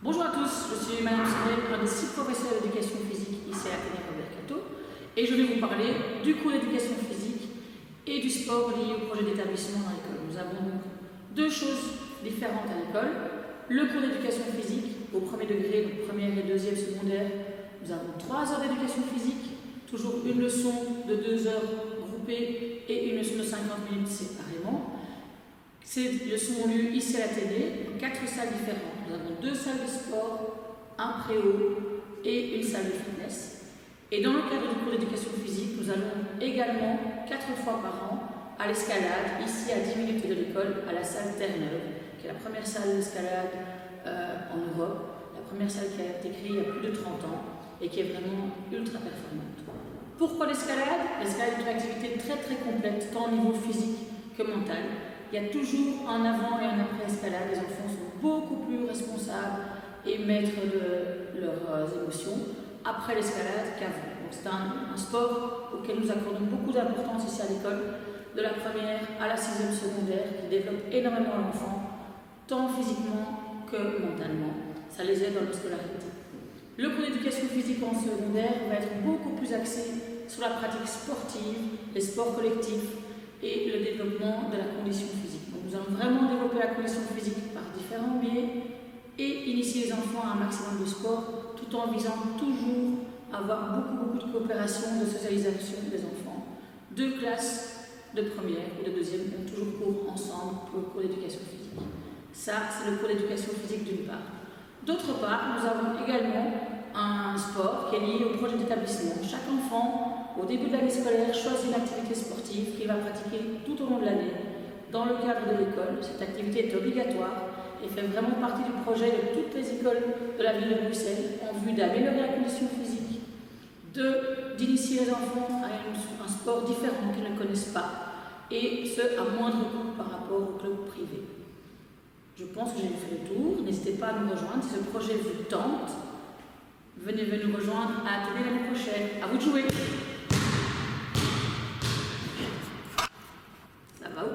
Bonjour à tous, je suis Madame Sorel, un des 6 professeurs d'éducation physique ici à l'Athénée Robert Cato, et je vais vous parler du cours d'éducation physique et du sport lié au projet d'établissement dans l'école. Nous avons donc deux choses différentes à l'école. Le cours d'éducation physique au premier degré, donc première et deuxième secondaire, nous avons 3 heures d'éducation physique, toujours une leçon de 2 heures groupée et une leçon de 50 minutes séparément. Ces leçons ont lieu ici à l'Athénée, dans 4 salles différentes. Nous avons 2 salles de sport, un préau et une salle de fitness. Et dans le cadre du cours d'éducation physique, nous allons également 4 fois par an à l'escalade, ici à 10 minutes de l'école, à la salle Terre-Neuve, qui est la première salle d'escalade en Europe, la première salle qui a été créée il y a plus de 30 ans et qui est vraiment ultra performante. Pourquoi l'escalade? L'escalade est une activité très complète, tant au niveau physique que mental. Il y a toujours un avant et un après escalade. Les enfants sont beaucoup plus responsables et maîtres de leurs émotions après l'escalade qu'avant. Donc c'est un sport auquel nous accordons beaucoup d'importance ici à l'école, de la première à la 6e secondaire, qui développe énormément l'enfant, tant physiquement que mentalement. Ça les aide dans leur scolarité. Le cours d'éducation physique en secondaire va être beaucoup plus axé sur la pratique sportive, les sports collectifs, et le développement de la condition physique. Donc nous allons vraiment développer la condition physique par différents biais et initier les enfants à un maximum de sport tout en visant toujours à avoir beaucoup de coopération, de socialisation des enfants. 2 classes de première ou de deuxième ont toujours cours ensemble pour le cours d'éducation physique. Ça, c'est le cours d'éducation physique d'une part. D'autre part, nous avons également un sport qui est lié au projet d'établissement. Chaque enfant, au début de l'année scolaire, choisit une activité sportive qu'il va pratiquer tout au long de l'année dans le cadre de l'école. Cette activité est obligatoire et fait vraiment partie du projet de toutes les écoles de la ville de Bruxelles en vue d'améliorer la condition physique, d'initier les enfants à un sport différent qu'ils ne connaissent pas, et ce à moindre coût par rapport au club privé. Je pense que j'ai fait le tour. N'hésitez pas à nous rejoindre si ce projet vous tente. Venez nous rejoindre à Athénée l'année prochaine. À vous de jouer!